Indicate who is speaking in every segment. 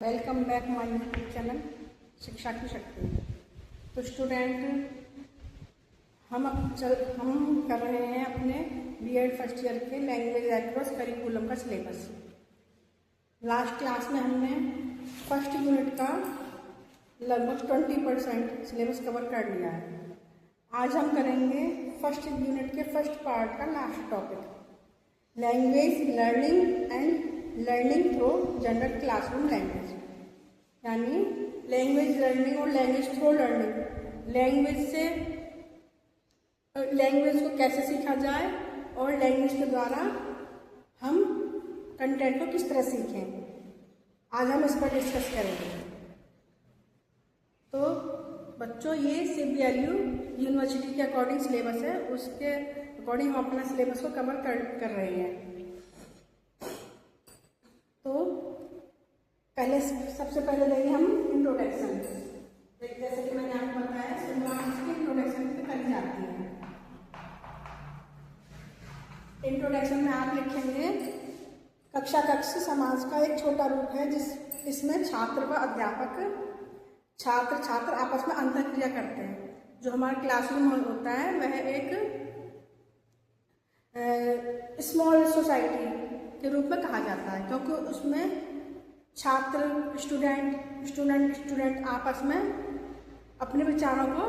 Speaker 1: Welcome back my YouTube channel शिक्षा की शक्ति। तो स्टूडेंट हम कर रहे हैं अपने बीएड फर्स्ट ईयर के लैंग्वेज एक्रॉस करिकुलम का सिलेबस। लास्ट क्लास में हमने फर्स्ट यूनिट का लगभग 20% सिलेबस कवर कर लिया है। आज हम करेंगे फर्स्ट यूनिट के फर्स्ट पार्ट का last topic, language learning and learning through general classroom language, यानी लैंग्वेज लर्निंग और लैंग्वेज थ्रू लर्निंग। लैंग्वेज को कैसे सीखा जाए और लैंग्वेज के द्वारा हम कंटेंट को किस तरह सीखें, आज हम इस पर डिस्कस करेंगे। तो बच्चों, ये CBLU यूनिवर्सिटी के अकॉर्डिंग सिलेबस है, उसके अकॉर्डिंग हम अपना सिलेबस को कवर कर रहे हैं। तो सबसे पहले देंगे हम इंट्रोडक्शन। जैसे कि मैंने आपको बताया, शुरुआत इसकी इंट्रोडक्शन से करी जाती है। इंट्रोडक्शन में आप लिखेंगे, कक्षा कक्ष समाज का एक छोटा रूप है इसमें छात्र व अध्यापक छात्र छात्र आपस में अंतःक्रिया करते हैं। जो हमारा क्लासरूम होता है वह एक स्मॉल सोसाइटी के रूप में कहा जाता है, क्योंकि उसमें छात्र स्टूडेंट आपस में अपने विचारों को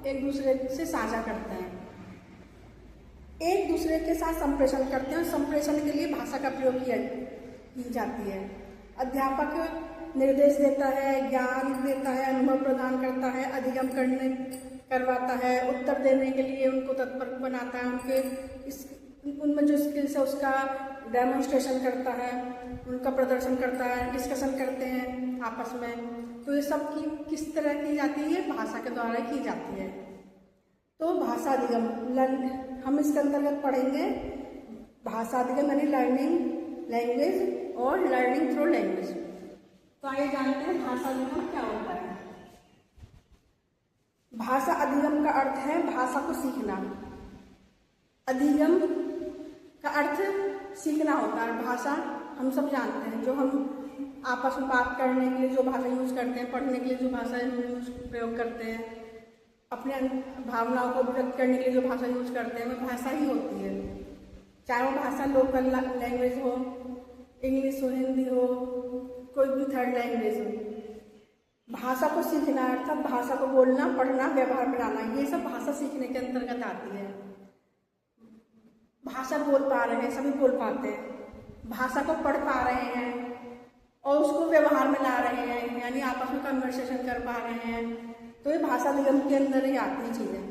Speaker 1: एक दूसरे से साझा करते हैं, एक दूसरे के साथ संप्रेषण करते हैं। संप्रेषण के लिए भाषा का प्रयोग की जाती है। अध्यापक निर्देश देता है, ज्ञान देता है, अनुभव प्रदान करता है, अधिगम करवाता है, उत्तर देने के लिए उनको तत्पर बनाता है, उनमें जो स्किल्स है उसका डेमोन्स्ट्रेशन करता है, उनका प्रदर्शन करता है, डिस्कशन करते हैं आपस में। तो ये सब किस तरह की जाती है? भाषा के द्वारा की जाती है। तो भाषा अधिगम हम इसके अंतर्गत पढ़ेंगे भाषा अधिगम यानी लर्निंग लैंग्वेज और लर्निंग थ्रू लैंग्वेज। तो आइए जानते हैं भाषा अधिगम क्या होता है। भाषा अधिगम का अर्थ है भाषा को सीखना। अधिगम का अर्थ सीखना होता है। भाषा हम सब जानते हैं, जो हम आपस में बात करने के लिए जो भाषा यूज करते हैं, पढ़ने के लिए जो भाषा प्रयोग करते हैं, अपने भावनाओं को व्यक्त करने के लिए जो भाषा यूज करते हैं, वह भाषा ही होती है। चाहे वो भाषा लोकल लैंग्वेज हो, इंग्लिश हो, हिंदी हो, कोई भी थर्ड लैंग्वेज हो। भाषा को सीखना अर्थात भाषा को बोलना, पढ़ना, व्यवहार में लाना, ये सब भाषा सीखने के अंतर्गत आती है। भाषा बोल पा रहे हैं, सभी बोल पाते हैं। भाषा को पढ़ पा रहे हैं और उसको व्यवहार में ला रहे हैं, यानी आपस में कन्वर्सेशन कर पा रहे हैं। तो ये भाषा निगम के अंदर ही आती है चीज़ें।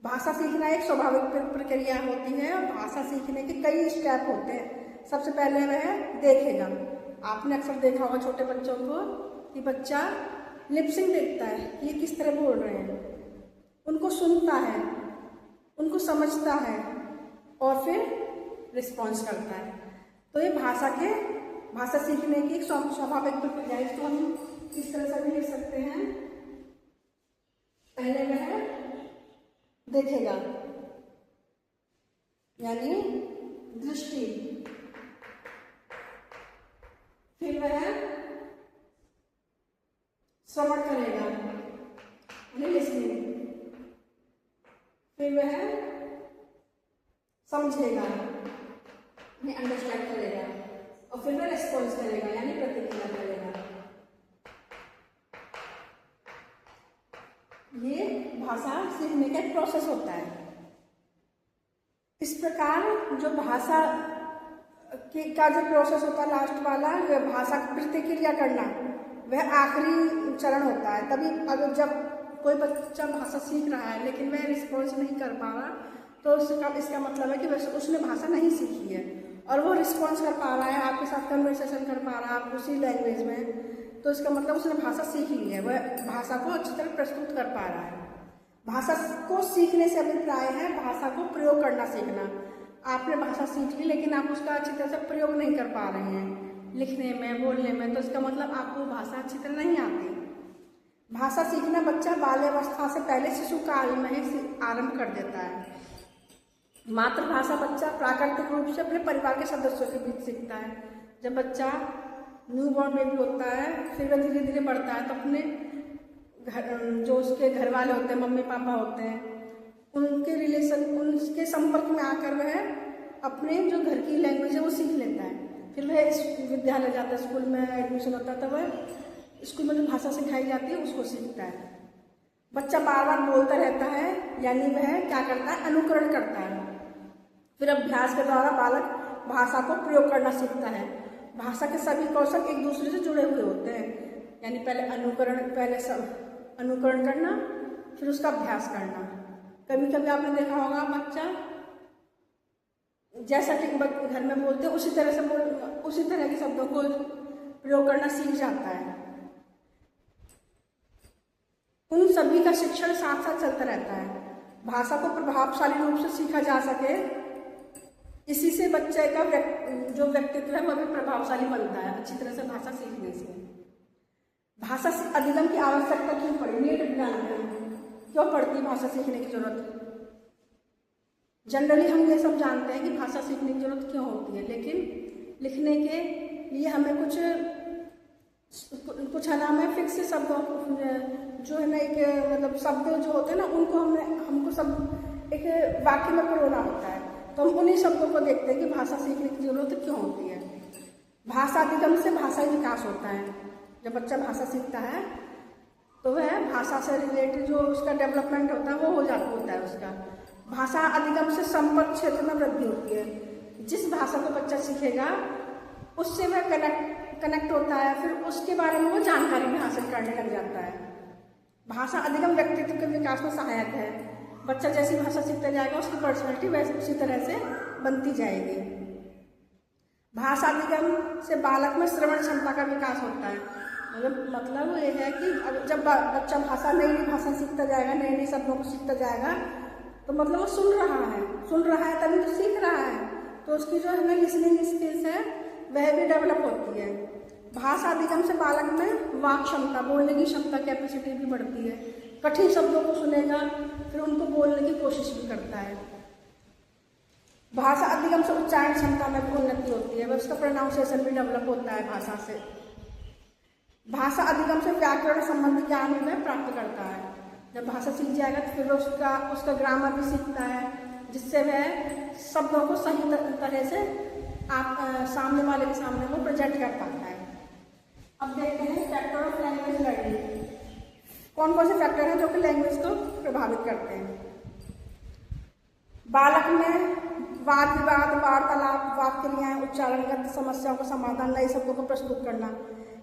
Speaker 1: भाषा सीखना एक स्वाभाविक प्रक्रिया होती है और भाषा सीखने के कई स्टेप होते हैं। सबसे पहले वह देखेगा। आपने अक्सर देखा होगा छोटे बच्चों को कि बच्चा लिपसिंग देखता है कि ये किस तरह बोल रहे हैं, उनको सुनता है, उनको समझता है और फिर रिस्पॉन्स करता है। तो ये भाषा सीखने की एक स्वाभाविक प्रक्रिया है। इसको हम इस तरह से भी लिख सकते हैं। पहले वह देखेगा यानी दृष्टि, फिर वह श्रवण करेगा यानी लिसनिंग, फिर वह समझेगा यानी अंडरस्टैंड करेगा और फिर वह रिस्पॉन्स करेगा यानी प्रतिक्रिया करेगा। ये भाषा सीखने का एक प्रोसेस होता है। इस प्रकार जो भाषा का जो प्रोसेस होता है लास्ट वाला, वह भाषा की प्रतिक्रिया करना, वह आखिरी चरण होता है। तभी अगर जब कोई बच्चा भाषा सीख रहा है लेकिन वह रिस्पॉन्स नहीं कर पा रहा, तो इसका मतलब है कि वैसे उसने भाषा नहीं सीखी है। और वो रिस्पॉन्स कर पा रहा है, आपके साथ कन्वर्सेशन कर पा रहा है उसी लैंग्वेज में, तो इसका मतलब उसने भाषा सीखी है, वह भाषा को अच्छी तरह प्रस्तुत कर पा रहा है। भाषा को सीखने से अभिप्राय है भाषा को प्रयोग करना सीखना। आपने भाषा सीख ली लेकिन आप उसका अच्छी तरह से प्रयोग नहीं कर पा रहे हैं लिखने में, बोलने में, तो इसका मतलब आपको भाषा अच्छी तरह नहीं आती। भाषा सीखना बच्चा बाल्यावस्था से पहले शिशु काल में ही आरंभ कर देता है। मातृभाषा बच्चा प्राकृतिक रूप से अपने परिवार के सदस्यों के बीच सीखता है। जब बच्चा न्यू बॉर्न बेबी होता है, फिर वह धीरे धीरे बढ़ता है तो अपने घर, जो उसके घर वाले होते हैं, मम्मी पापा होते हैं, उनके रिलेशन, उनके संपर्क में आकर वह अपने जो घर की लैंग्वेज है वो सीख लेता है। फिर वह विद्यालय जाता है, स्कूल में एडमिशन होता है, तो वह स्कूल में जो भाषा सिखाई जाती है उसको सीखता है। बच्चा बार बार बोलता रहता है, यानी वह क्या करता है, अनुकरण करता है। फिर अभ्यास के द्वारा बालक भाषा को प्रयोग करना सीखता है। भाषा के सभी कौशल एक दूसरे से जुड़े हुए होते हैं, यानी पहले अनुकरण करना, फिर उसका अभ्यास करना। कभी कभी आपने देखा होगा बच्चा जैसा कि घर में बोलते हैं उसी तरह के शब्दों को प्रयोग करना सीख जाता है। उन सभी का शिक्षण साथ साथ चलता रहता है। भाषा को प्रभावशाली रूप से सीखा जा सके, इसी से बच्चे का जो व्यक्तित्व है वह भी प्रभावशाली बनता है अच्छी तरह से भाषा सीखने से। भाषा अधिगम की आवश्यकता क्यों पड़ी, नेटिव ज्ञान क्यों पड़ती है भाषा सीखने की जरूरत? जनरली हम ये सब जानते हैं कि भाषा सीखने की जरूरत क्यों होती है, लेकिन लिखने के लिए हमें कुछ है ना, हमें फिक्स शब्दों जो है ना, एक मतलब शब्द जो होते हैं ना, उनको हमको सब एक वाक्य में पिरोना होता है। तो हम उन्हीं शब्दों को देखते हैं कि भाषा सीखने की जरूरत क्यों होती है। भाषा अधिगम से भाषाई विकास होता है। जब बच्चा भाषा सीखता है तो वह भाषा से रिलेटेड जो उसका डेवलपमेंट होता है वो होता है उसका। भाषा अधिगम से संपर्क क्षेत्र में वृद्धि होती है। जिस भाषा को बच्चा सीखेगा उससे वह कनेक्ट होता है, फिर उसके बारे में वो जानकारी भी हासिल करने लग जाता है। भाषा अधिगम व्यक्तित्व के विकास में सहायक है। बच्चा जैसी भाषा सीखता जाएगा उसकी पर्सनैलिटी वैसे उसी तरह से बनती जाएगी। भाषा अधिगम से बालक में श्रवण क्षमता का विकास होता है। मतलब ये है कि जब बच्चा नई भाषा सीखता जाएगा, नए नए शब्दों को सीखता जाएगा, तो मतलब वो सुन रहा है तभी तो सीख रहा है, तो उसकी जो है ना लिसनिंग स्किल्स है वह भी डेवलप होती है। भाषा अधिगम से बालक में वाक क्षमता, बोलने की क्षमता, कैपेसिटी भी बढ़ती है। कठिन शब्दों को सुनेगा फिर उनको बोलने की कोशिश भी करता है। भाषा अधिगम से उच्चारण क्षमता में भी उन्नति होती है, उसका प्रोनाउंसिएशन भी डेवलप होता है भाषा से। भाषा अधिगम से व्याकरण संबंधी ज्ञान भी प्राप्त करता है। जब भाषा सीख जाएगा तो फिर उसका ग्रामर भी सीखता है, जिससे वह शब्दों को सही तरह से सामने वाले के सामने वो प्रेजेंट कर पाता है। अब देखते हैं फैक्टर ऑफ लैंग्वेज लर्निंग। कौन कौन से फैक्टर हैं जो कि लैंग्वेज को प्रभावित करते हैं? बालक में वाद विवाद, वार्तालाप, वाक्य क्रियाएं, उच्चारणगत समस्याओं का समाधान, नए शब्दों को प्रस्तुत करना,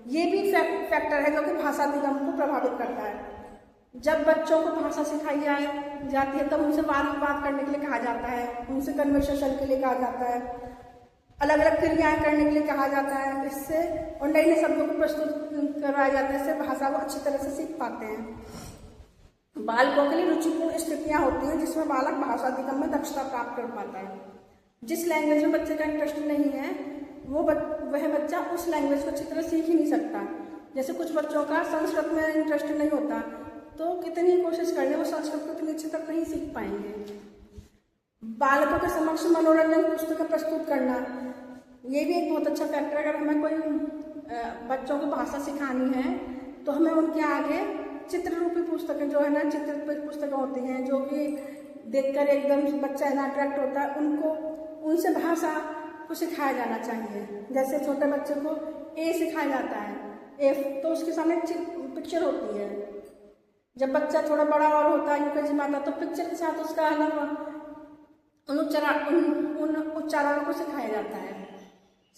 Speaker 1: ये भी फैक्टर है जो कि भाषा अधिगम को प्रभावित करता है। जब बच्चों को भाषा सिखाई जाती है तब उनसे वाद विवाद करने के लिए कहा जाता है, उनसे कन्वर्सेशन के लिए कहा जाता है, अलग अलग क्रियाएं करने के लिए कहा जाता है, इससे और नए नए शब्दों को प्रस्तुत करवाया जाता है, इससे भाषा को अच्छी तरह से सीख पाते हैं। बालकों के लिए रुचिपूर्ण स्थितियां होती हैं जिसमें बालक भाषा अधिगम में दक्षता प्राप्त कर पाता है। जिस लैंग्वेज में बच्चे का इंटरेस्ट नहीं है वह बच्चा उस लैंग्वेज को अच्छी तरह सीख ही नहीं सकता। जैसे कुछ बच्चों का संस्कृत में इंटरेस्ट नहीं होता तो कितनी कोशिश करने वो संस्कृत को इतनी अच्छी तरह नहीं सीख पाएंगे। बालकों के समक्ष मनोरंजन पुस्तकें प्रस्तुत करना, ये भी एक बहुत अच्छा फैक्टर है। अगर हमें कोई बच्चों को भाषा सिखानी है तो हमें उनके आगे चित्र रूपी पुस्तकें जो है ना, चित्रित पुस्तकें होती हैं जो कि देखकर एकदम बच्चा ना अट्रैक्ट होता है, उनसे भाषा को सिखाया जाना चाहिए। जैसे छोटे बच्चे को ए सिखाया जाता है, ए तो उसके सामने पिक्चर होती है। जब बच्चा थोड़ा बड़ा और होता है यूकेजी में आता तो पिक्चर के साथ उसका उन उच्चारणों को सिखाया जाता है।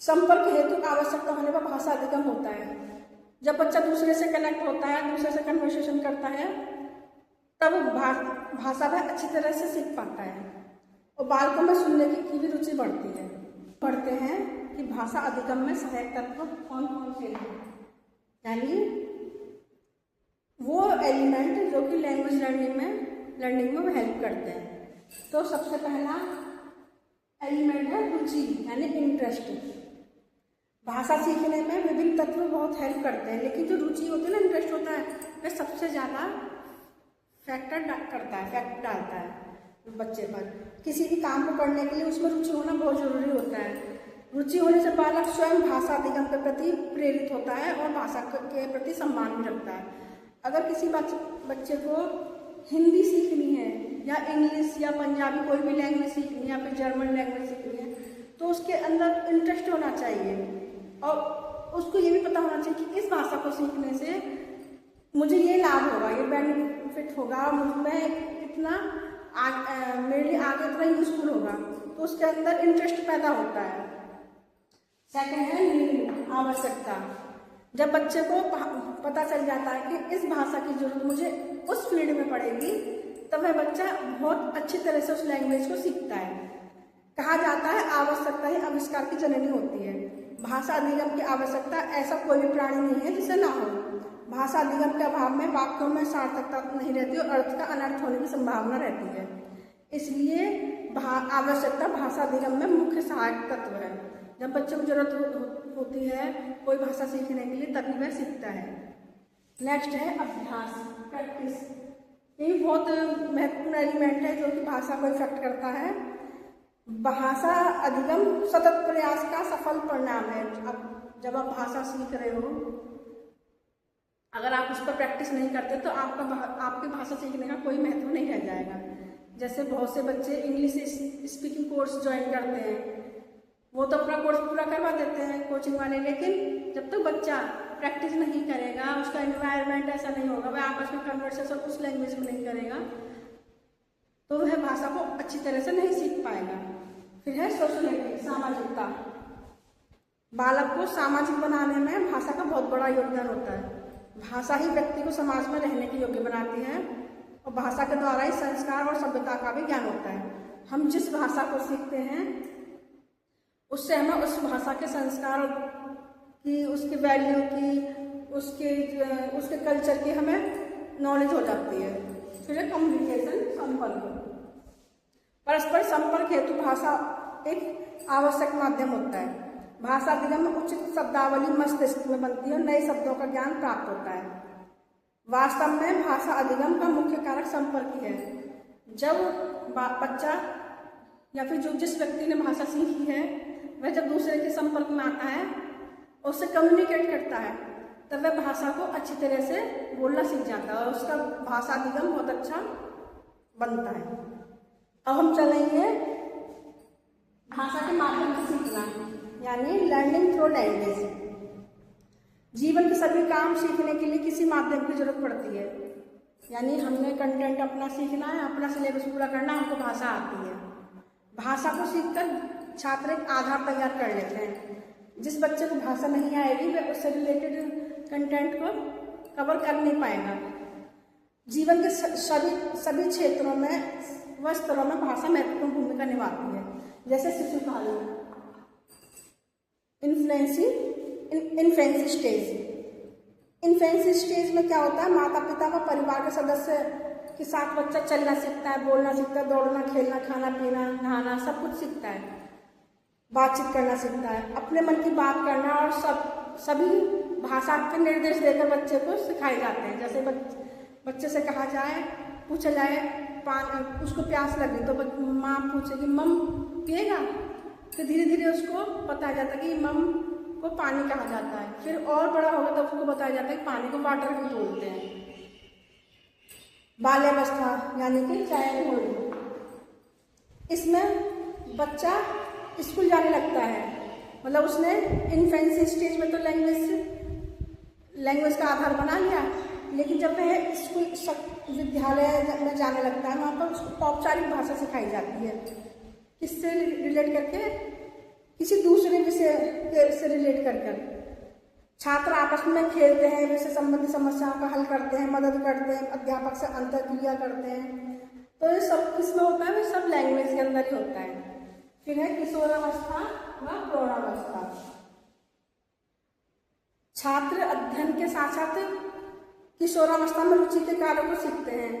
Speaker 1: संपर्क हेतु आवश्यकता होने पर भाषा अधिगम होता है। जब बच्चा दूसरे से कनेक्ट होता है, दूसरे से कन्वर्सेशन करता है, तब भाषा वह अच्छी तरह से सीख पाता है और बालकों में सुनने की भी रुचि बढ़ती है। पढ़ते हैं कि भाषा अधिगम में सहायक तत्व कौन कौन से हैं, यानी वो एलिमेंट जो कि लैंग्वेज लर्निंग में हेल्प करते हैं। तो सबसे पहला एलिमेंट है रुचि, यानी इंटरेस्ट। भाषा सीखने में विभिन्न तत्व बहुत हेल्प करते हैं, लेकिन जो रुचि होती है ना, इंटरेस्ट होता है, वह सबसे ज़्यादा फैक्ट डालता है बच्चे पर। किसी भी काम को करने के लिए उसमें रुचि होना बहुत ज़रूरी होता है। रुचि होने से बालक स्वयं भाषा अधिगम के प्रति प्रेरित होता है और भाषा के प्रति सम्मान भी रखता है। अगर किसी बच्चे को हिंदी सीखनी है या इंग्लिश या पंजाबी कोई भी लैंग्वेज सीखनी है या फिर जर्मन लैंग्वेज सीखनी है, तो उसके अंदर इंटरेस्ट होना चाहिए और उसको ये भी पता होना चाहिए कि इस भाषा को सीखने से मुझे ये लाभ होगा, ये बेनिफिट होगा, मैं इतना मेरे लिए आगे इतना यूजफुल होगा, तो उसके अंदर इंटरेस्ट पैदा होता है। सेकंड है नीड, आवश्यकता। जब बच्चे को पता चल जाता है कि इस भाषा की जरूरत मुझे उस फील्ड में पड़ेगी, तब वह बच्चा बहुत अच्छी तरह से उस लैंग्वेज को सीखता है। कहा जाता है आवश्यकता ही आविष्कार की जननी होती है। भाषा अधिगम की आवश्यकता ऐसा कोई भी प्राणी नहीं है जिसे ना हो। भाषा अधिगम के अभाव में वाक्यों में सार्थकता नहीं रहती और अर्थ का अनर्थ होने की संभावना रहती है। इसलिए आवश्यकता भाषा अधिगम में मुख्य सहायक तत्व है। जब बच्चे को जरूरत होती है कोई भाषा सीखने के लिए, तभी वह सीखता है। नेक्स्ट है अभ्यास, प्रैक्टिस। ये बहुत महत्वपूर्ण एलिमेंट है जो कि भाषा को इफेक्ट करता है। भाषा अधिगम सतत प्रयास का सफल परिणाम है। अब जब आप भाषा सीख रहे हो, अगर आप उस पर प्रैक्टिस नहीं करते तो आपकी भाषा सीखने का कोई महत्व नहीं रह जाएगा। जैसे बहुत से बच्चे इंग्लिश स्पीकिंग कोर्स ज्वाइन करते हैं, वो तो अपना कोर्स पूरा करवा देते हैं कोचिंग वाले, लेकिन जब तक बच्चा प्रैक्टिस नहीं करेगा, उसका एनवायरनमेंट ऐसा नहीं होगा, वह आपस में कन्वर्सेशन उस लैंग्वेज में नहीं करेगा, तो वह भाषा को अच्छी तरह से नहीं सीख पाएगा। फिर है सोशलिटी, सामाजिकता। बालक को सामाजिक बनाने में भाषा का बहुत बड़ा योगदान होता है। भाषा ही व्यक्ति को समाज में रहने के योग्य बनाती है और भाषा के द्वारा ही संस्कार और सभ्यता का भी ज्ञान होता है। हम जिस भाषा को सीखते हैं उससे हमें उस भाषा के संस्कार की, उसकी वैल्यू की, उसके कल्चर की हमें नॉलेज हो जाती है। फिर है कम्युनिकेशन, संपर्क। परस्पर संपर्क हेतु भाषा एक आवश्यक माध्यम होता है। भाषा अधिगम में उचित शब्दावली मस्तिष्क में बनती है और नए शब्दों का ज्ञान प्राप्त होता है। वास्तव में भाषा अधिगम का मुख्य कारक संपर्क ही है। जब बच्चा या फिर जिस व्यक्ति ने भाषा सीखी है वह जब दूसरे के संपर्क में आता है, उससे कम्युनिकेट करता है, तब वह भाषा को अच्छी तरह से बोलना सीख जाता है और उसका भाषा अधिगम बहुत अच्छा बनता है। अब हम चलेंगे भाषा के माध्यम से सीखना, यानी लर्निंग थ्रू लैंग्वेज। जीवन के सभी काम सीखने के लिए किसी माध्यम की जरूरत पड़ती है। यानी हमने कंटेंट अपना सीखना है, अपना सिलेबस पूरा करना, हमको भाषा आती है। भाषा को सीखकर छात्र एक आधार तैयार कर लेते हैं। जिस बच्चे को भाषा नहीं आएगी वह उससे रिलेटेड कंटेंट को कवर कर नहीं पाएगा। जीवन के सभी क्षेत्रों में व स्तरों में भाषा महत्वपूर्ण भूमिका निभाती है। जैसे शिशुकाल में इन्फेंसी स्टेज। इन्फेंसी स्टेज में क्या होता है, माता पिता व परिवार के सदस्य के साथ बच्चा चलना सीखता है, बोलना सीखता है, दौड़ना, खेलना, खाना पीना, नहाना, सब कुछ सीखता है, बातचीत करना सीखता है, अपने मन की बात करना, और सभी भाषा के निर्देश देकर बच्चे को सिखाए जाते हैं। जैसे बच्चे से कहा जाए, पूछा जाए उसको प्यास लगी तो माँ पूछेगी मम पिएगा, तो धीरे धीरे उसको बताया जाता है कि मम को पानी कहा जाता है। फिर और बड़ा होगा तो उसको बताया जाता है कि पानी को वाटर भी बोलते हैं। बाल्यावस्था यानी कि चाइल्डहुड, इसमें बच्चा स्कूल जाने लगता है, मतलब उसने इन्फेंसी स्टेज में तो लैंग्वेज का आधार बना लिया, लेकिन जब वह स्कूल विद्यालय में जाने लगता है वहाँ पर उसको औपचारिक भाषा सिखाई जाती है। किससे रिलेट करके, किसी दूसरे विषय से रिलेट कर छात्र आपस में खेलते हैं, विषय संबंधी समस्याओं का हल करते हैं, मदद करते हैं, अध्यापक से अंतर्क्रिया करते हैं। तो ये सब किसमें होता है, सब लैंग्वेज के अंदर ही होता है। फिर है किशोरावस्था व प्रौढ़ावस्था। छात्र अध्ययन के साथ साथ किशोरावस्था में रुचि के कार्यों को सीखते हैं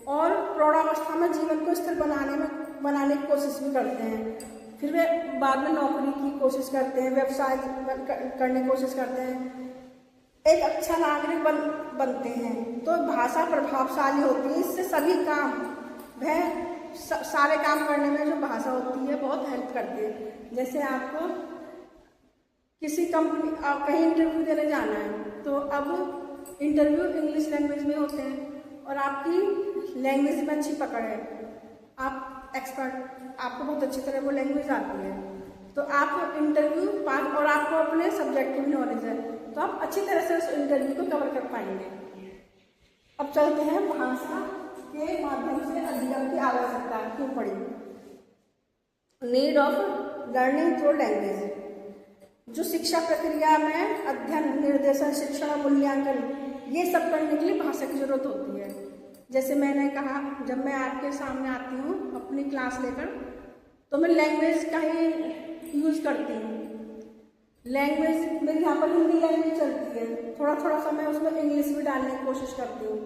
Speaker 1: और प्रौढ़ावस्था में जीवन को स्थिर बनाने की कोशिश भी करते हैं। फिर वे बाद में नौकरी की कोशिश करते हैं, व्यवसाय करने की कोशिश करते हैं, एक अच्छा नागरिक बनते हैं। तो भाषा प्रभावशाली होती है, इससे सभी काम, वह सारे काम करने में जो भाषा होती है बहुत हेल्प करती है। जैसे आपको किसी कंपनी कहीं इंटरव्यू देने जाना है तो अब इंटरव्यू इंग्लिश लैंग्वेज में होते हैं और आपकी लैंग्वेज में अच्छी पकड़ है, आप एक्सपर्ट, आपको बहुत अच्छी तरह वो लैंग्वेज आती है, तो आप इंटरव्यू पास और आपको अपने सब्जेक्ट की भी नॉलेज है तो आप अच्छी तरह से उस इंटरव्यू को कवर कर पाएंगे। अब चलते हैं भाषा के माध्यम से अधिगम की आवश्यकता क्यों पड़ी। Need of learning through language, जो शिक्षा प्रक्रिया में अध्ययन, निर्देशन, शिक्षण और मूल्यांकन ये सब करने के लिए भाषा की जरूरत होती है। जैसे मैंने कहा, जब मैं आपके सामने आती हूँ अपनी क्लास लेकर तो मैं लैंग्वेज का ही यूज़ करती हूँ। लैंग्वेज मेरी यहाँ पर हिंदी लैंग्वेज चलती है, थोड़ा थोड़ा सा मैं उसमें इंग्लिश भी डालने की कोशिश करती हूँ।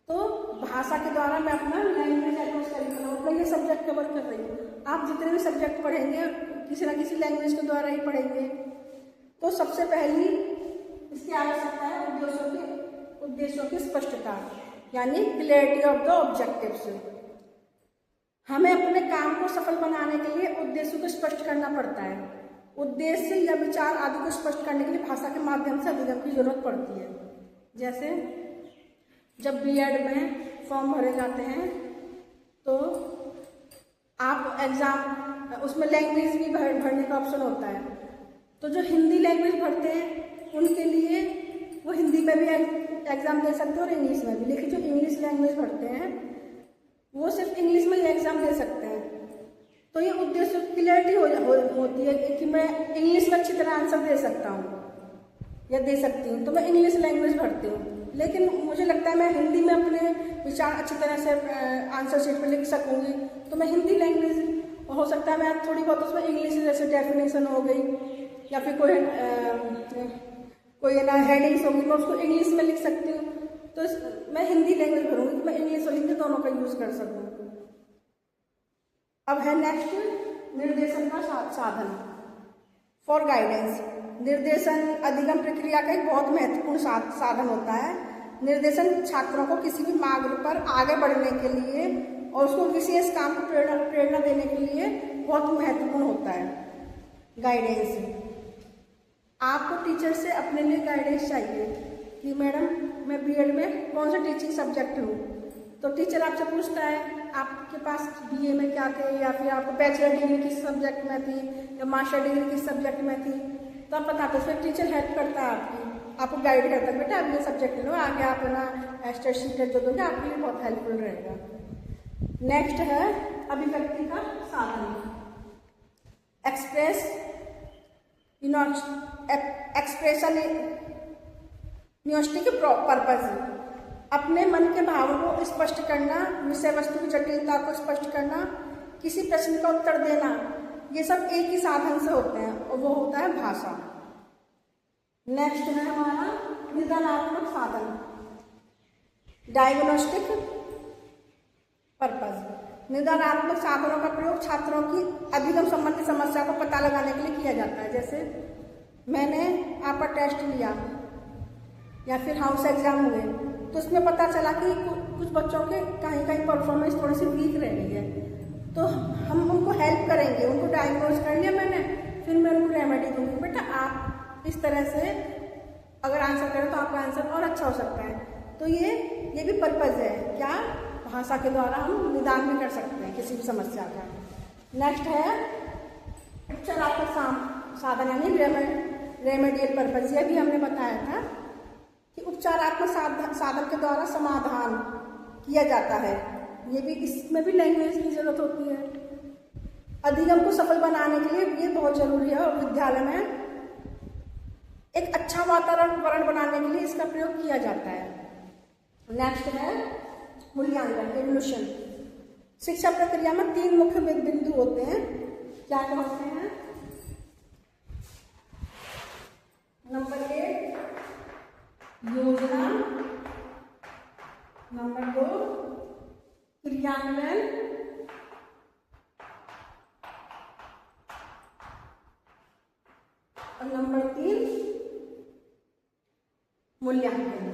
Speaker 1: तो भाषा के द्वारा मैं अपना लैंग्वेज एक्वायर कर रही हूँ, अपना ये सब्जेक्ट कवर कर रही हूँ। आप जितने भी सब्जेक्ट पढ़ेंगे किसी न किसी लैंग्वेज के द्वारा ही पढ़ेंगे। तो सबसे पहली इसकी आवश्यकता है उद्देश्यों की स्पष्टता, यानी क्लियरिटी ऑफ द ऑब्जेक्टिव्स। हमें अपने काम को सफल बनाने के लिए उद्देश्यों को स्पष्ट करना पड़ता है। उद्देश्य या विचार आदि को स्पष्ट करने के लिए भाषा के माध्यम से अधिगम की जरूरत पड़ती है। जैसे जब बीएड में फॉर्म भरे जाते हैं तो आप एग्ज़ाम उसमें लैंग्वेज भी भरने का ऑप्शन होता है, तो जो हिंदी लैंग्वेज भरते हैं उनके लिए वो हिंदी में भी एग्ज़ाम दे सकते हैं और इंग्लिश में भी, लेकिन जो इंग्लिश लैंग्वेज भरते हैं वो सिर्फ इंग्लिश में ही एग्ज़ाम दे सकते हैं। तो ये उद्देश्य क्लियरिटी होती है कि मैं इंग्लिश में अच्छी तरह आंसर दे सकता हूँ या दे सकती हूँ, तो मैं इंग्लिश लैंग्वेज भरती हूँ। लेकिन मुझे लगता है मैं हिंदी में अपने विचार अच्छी तरह से आंसर शीट पर लिख सकूँगी, तो मैं हिंदी लैंग्वेज, हो सकता है मैं थोड़ी बहुत उसमें इंग्लिश जैसे डेफिनेशन हो गई या फिर कोई ना हेडिंग्स होगी, मैं उसको इंग्लिश में लिख सकती हूँ। तो मैं हिंदी लैंग्वेज भरूँगी तो मैं इंग्लिश और हिंदी दोनों का यूज़ कर सकूँ। अब है नेक्स्ट, निर्देशन का साधन फॉर गाइडेंस। निर्देशन अधिगम प्रक्रिया का एक बहुत महत्वपूर्ण साधन होता है। निर्देशन छात्रों को किसी भी मार्ग पर आगे बढ़ने के लिए और उसको विशेष काम को प्रेरणा देने के लिए बहुत महत्वपूर्ण होता है। गाइडेंस, आपको टीचर से अपने लिए गाइडेंस चाहिए कि मैडम मैं बीएड में कौन सा टीचिंग सब्जेक्ट लूँ, तो टीचर आपसे पूछता है आपके पास बीए में क्या थे, या फिर आपको बैचलर डिग्री किस सब्जेक्ट में थी या मास्टर डिग्री किस सब्जेक्ट में थी, तो आप बताते हो। फिर टीचर हेल्प करता है आपको गाइड करता है, बेटा आप ये सब्जेक्ट लो, आगे आप ना एस्टेट शीट जो दोगे आपके लिए बहुत हेल्पफुल रहेगा। नेक्स्ट है अभिव्यक्ति का साधन, एक्सप्रेशनिस्टिक पर्पज। अपने मन के भावों को स्पष्ट करना, विषय वस्तु की जटिलता को स्पष्ट करना, किसी प्रश्न का उत्तर देना, ये सब एक ही साधन से होते हैं और वो होता है भाषा। नेक्स्ट है हमारा निदानात्मक साधन, डायग्नोस्टिक पर्पज। निदानात्मक साधनों का प्रयोग छात्रों की अधिगम संबंधी समस्या को पता लगाने के लिए किया जाता है। जैसे मैंने आपका टेस्ट लिया या फिर हाउस एग्जाम हुए, तो उसमें पता चला कि कुछ बच्चों के कहीं कहीं परफॉर्मेंस थोड़ी सी वीक रह रही है, तो हम उनको हेल्प करेंगे। उनको डायग्नोज कर लिया मैंने, फिर मैं उनको रेमेडी दूंगी, बेटा आप इस तरह से अगर आंसर करें तो आपका आंसर और अच्छा हो सकता है। तो ये भी पर्पज है, क्या भाषा के द्वारा हम निदान भी कर सकते हैं किसी भी समस्या का। नेक्स्ट है उपचारात्मक साधन, यानी रेमेडियल पर्पज। ये भी हमने बताया था कि उपचारात्मक साधन के द्वारा समाधान किया जाता है। ये भी, इसमें भी लैंग्वेज की जरूरत होती है। अधिगम को सफल बनाने के लिए ये बहुत जरूरी है और विद्यालय में एक अच्छा वातावरण बनाने के लिए इसका प्रयोग किया जाता है। नेक्स्ट है मूल्यांकन, एवोल्यूशन। शिक्षा प्रक्रिया में 3 मुख्य बिंदु होते हैं, क्या क्या होते हैं? नंबर 1 योजना, नंबर 2 क्रियान्वयन, और नंबर 3 मूल्यांकन।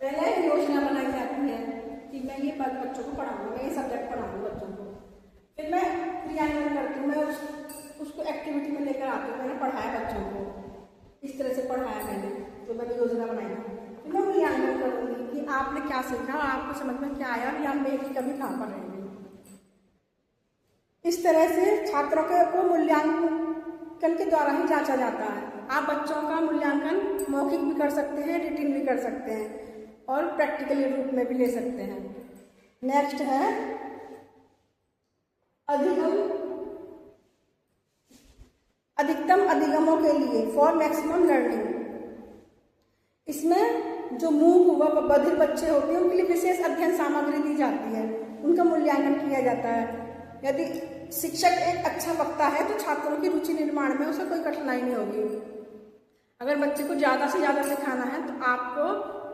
Speaker 1: पहले योजना बनाई जाती है कि मैं ये बच्चों को पढ़ाऊंगा, मैं ये सब्जेक्ट पढ़ाऊंगा बच्चों को। फिर मैं मूल्यांकन करती हूँ, मैं उसको एक्टिविटी में लेकर आती हूँ। मैंने पढ़ाया बच्चों को, इस तरह से पढ़ाया मैंने, तो मैंने योजना बनाई, तो मैं मूल्यांकन करूँगी कि आपने क्या सीखा, आपको समझ में क्या आया, या मेरी कमी कहाँ पर रहेगी। इस तरह से छात्रों को मूल्यांकन के द्वारा ही जांचा जाता है। आप बच्चों का मूल्यांकन मौखिक भी कर सकते हैं, रिटिन भी कर सकते हैं, और प्रैक्टिकल रूप में भी ले सकते हैं। नेक्स्ट है अधिकतम अधिगमों के लिए, फॉर मैक्सिमम लर्निंग। इसमें जो मूक व बधिर बच्चे होते हैं उनके लिए विशेष अध्ययन सामग्री दी जाती है, उनका मूल्यांकन किया जाता है। यदि शिक्षक एक अच्छा वक्ता है तो छात्रों की रुचि निर्माण में उसे कोई कठिनाई नहीं होगी। अगर बच्चे को ज़्यादा से ज़्यादा सिखाना है तो आपको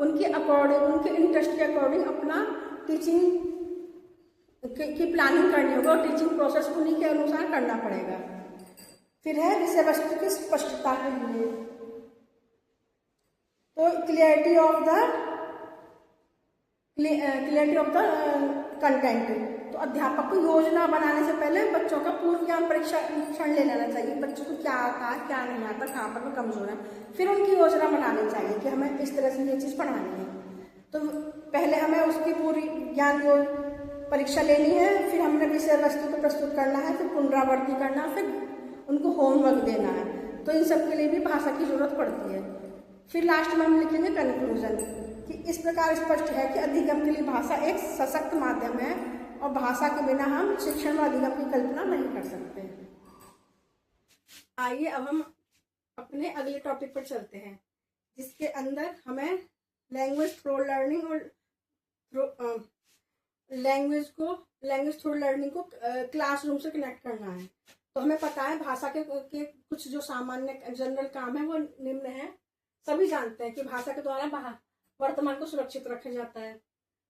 Speaker 1: उनके अकॉर्डिंग, उनके इंटरेस्ट के अकॉर्डिंग अपना टीचिंग की प्लानिंग करनी होगी, और टीचिंग प्रोसेस उन्हीं के अनुसार करना पड़ेगा। फिर है विषय वस्तु की स्पष्टता के लिए, तो क्लियरिटी ऑफ द कंटेंट। तो अध्यापक को योजना बनाने से पहले बच्चों का पूर्व ज्ञान परीक्षण ले लेना चाहिए, बच्चों को क्या आता है, क्या नहीं आता, कहाँ पर वो कमजोर है, फिर उनकी योजना बनानी चाहिए कि हमें इस तरह से ये चीज़ पढ़ानी है। तो पहले हमें उसकी पूरी ज्ञान परीक्षा लेनी है, फिर हमने विषय वस्तु को प्रस्तुत करना है, फिर पुनरावृत्ति करना, फिर उनको होमवर्क देना है। तो इन सब के लिए भी भाषा की जरूरत पड़ती है। फिर लास्ट में हम लिखेंगे कंक्लूजन, कि इस प्रकार स्पष्ट है कि अधिगम के लिए भाषा एक सशक्त माध्यम है, और भाषा के बिना हम शिक्षण व अधिगम की कल्पना नहीं कर सकते। आइए अब हम अपने अगले टॉपिक पर चलते हैं, जिसके अंदर हमें लैंग्वेज थ्रू लर्निंग और लैंग्वेज थ्रू लर्निंग को क्लासरूम से कनेक्ट करना है। तो हमें पता है भाषा के कुछ जो सामान्य जनरल काम है वो निम्न है। सभी जानते हैं कि भाषा के द्वारा वर्तमान को सुरक्षित रखा जाता है,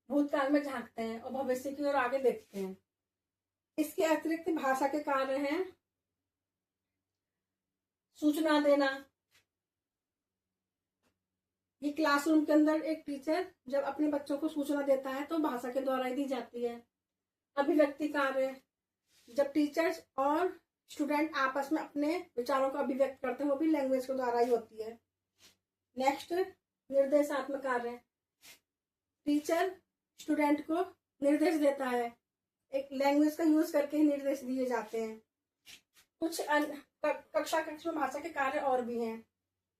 Speaker 1: भूतकाल में झांकते हैं और भविष्य की ओर आगे देखते हैं। इसके अतिरिक्त भाषा के कार्य हैं सूचना देना। ये क्लासरूम के अंदर एक टीचर जब अपने बच्चों को सूचना देता है तो भाषा के द्वारा ही दी जाती है। अभिव्यक्ति कार्य, जब टीचर्स और स्टूडेंट आपस में अपने विचारों को अभिव्यक्त करते हैं वो भी लैंग्वेज के द्वारा ही होती है। नेक्स्ट निर्देशात्मक कार्य, टीचर स्टूडेंट को निर्देश देता है, एक लैंग्वेज का यूज करके ही निर्देश दिए जाते हैं। कुछ कक्षा में भाषा के कार्य और भी हैं,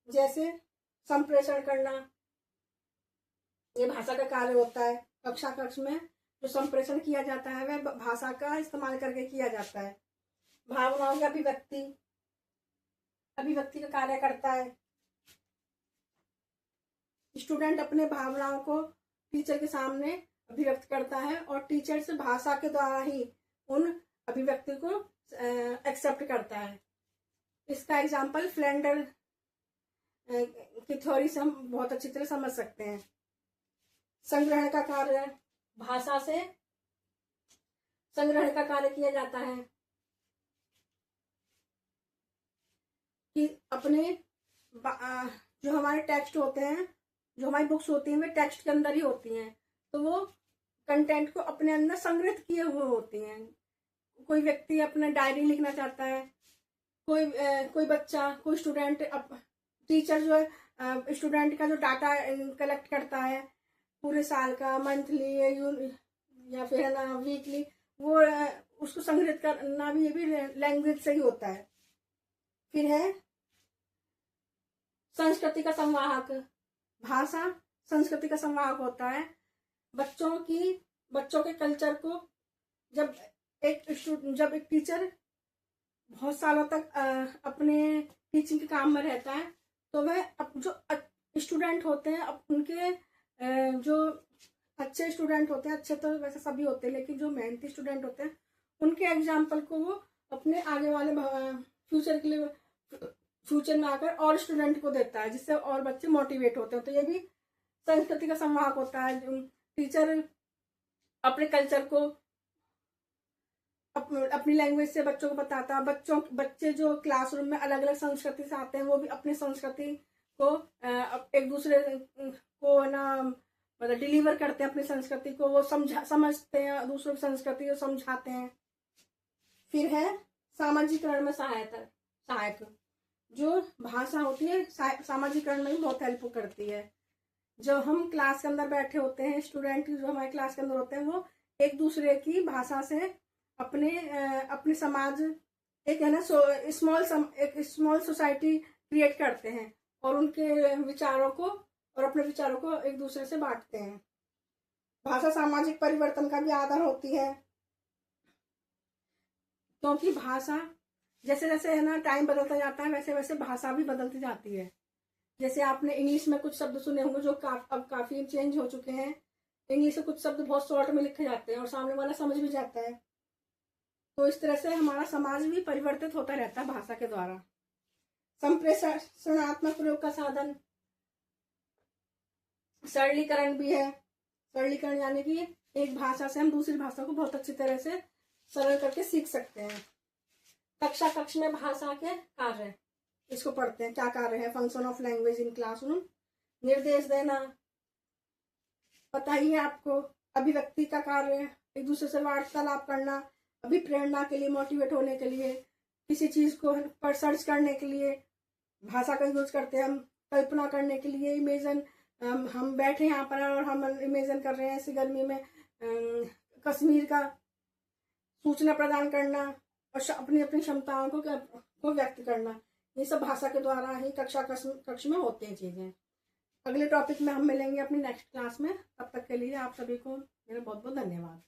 Speaker 1: जैसे संप्रेषण करना, ये भाषा का कार्य होता है। कक्षा कक्ष में जो संप्रेषण किया जाता है वह भाषा का इस्तेमाल करके किया जाता है। भावनाओं की अभिव्यक्ति का कार्य करता है। स्टूडेंट अपने भावनाओं को टीचर के सामने अभिव्यक्त करता है और टीचर से भाषा के द्वारा ही उन अभिव्यक्ति को एक्सेप्ट करता है। इसका एग्जाम्पल फ्लेंडर की थ्योरी से हम बहुत अच्छी तरह समझ सकते हैं। संग्रहण का कार्य, भाषा से संग्रहण का कार्य किया जाता है कि अपने जो हमारे टेक्स्ट होते हैं, जो हमारी बुक्स होती हैं वे टेक्स्ट के अंदर ही होती हैं, तो वो कंटेंट को अपने अंदर संग्रहित किए हुए होती हैं। कोई व्यक्ति अपना डायरी लिखना चाहता है, कोई बच्चा, कोई स्टूडेंट, टीचर जो है स्टूडेंट का जो डाटा कलेक्ट करता है पूरे साल का, मंथली या फिर है ना वीकली, वो उसको संग्रहित करना भी ये भी लैंग्वेज से ही होता है। फिर है संस्कृति का संवाहक, भाषा संस्कृति का संवाहक होता है। बच्चों के कल्चर को जब एक टीचर बहुत सालों तक अपने टीचिंग के काम में रहता है तो वह जो स्टूडेंट होते हैं उनके जो अच्छे स्टूडेंट होते हैं, अच्छे तो वैसे सभी होते हैं, लेकिन जो मेहनती स्टूडेंट होते हैं उनके एग्जाम्पल को वो अपने आगे वाले फ्यूचर में आकर और स्टूडेंट को देता है, जिससे और बच्चे मोटिवेट होते हैं। तो ये भी संस्कृति का संवाहक होता है। टीचर अपने कल्चर को अपनी लैंग्वेज से बच्चों को बताता है। बच्चे जो क्लासरूम में अलग अलग संस्कृति से आते हैं वो भी अपनी संस्कृति को एक दूसरे को ना मतलब डिलीवर करते हैं, अपनी संस्कृति को वो समझते हैं, दूसरों की संस्कृति को समझाते हैं। फिर है सामाजिकरण में सहायक। जो भाषा होती है सामाजिकरण में भी बहुत हेल्प करती है। जब हम क्लास के अंदर बैठे होते हैं, स्टूडेंट जो हमारे क्लास के अंदर होते हैं वो एक दूसरे की भाषा से अपने समाज एक है ना एक स्मॉल सोसाइटी क्रिएट करते हैं और उनके विचारों को और अपने विचारों को एक दूसरे से बांटते हैं। भाषा सामाजिक परिवर्तन का भी आधार होती है, क्योंकि भाषा जैसे जैसे है ना टाइम बदलता जाता है वैसे वैसे भाषा भी बदलती जाती है। जैसे आपने इंग्लिश में कुछ शब्द सुने होंगे जो अब काफी चेंज हो चुके हैं। इंग्लिश में कुछ शब्द बहुत शॉर्ट में लिखे जाते हैं और सामने वाला समझ भी जाता है। तो इस तरह से हमारा समाज भी परिवर्तित होता रहता है भाषा के द्वारा। संप्रेषणात्मक प्रयोग का साधन सरलीकरण भी है। सरलीकरण यानी कि एक भाषा से हम दूसरी भाषा को बहुत अच्छी तरह से सरल करके सीख सकते हैं। कक्ष में भाषा के कार्य, इसको पढ़ते हैं। क्या कार्य है? Function of language in classroom, निर्देश देना, पता ही है आपको। अभिव्यक्ति का कार्य, एक दूसरे से वार्तालाप करना, अभिप्रेरणा के लिए, मोटिवेट होने के लिए, किसी चीज को पर सर्च करने के लिए भाषा का यूज करते हैं हम। कल्पना करने के लिए, इमेजन, हम बैठे यहाँ पर और हम इमेजन कर रहे हैं ऐसी गर्मी में कश्मीर का, सूचना प्रदान करना और अपनी अपनी क्षमताओं को व्यक्त करना, ये सब भाषा के द्वारा ही कक्ष में होती हैं चीजें। अगले टॉपिक में हम मिलेंगे अपनी नेक्स्ट क्लास में। तब तक के लिए आप सभी को मेरा बहुत बहुत धन्यवाद।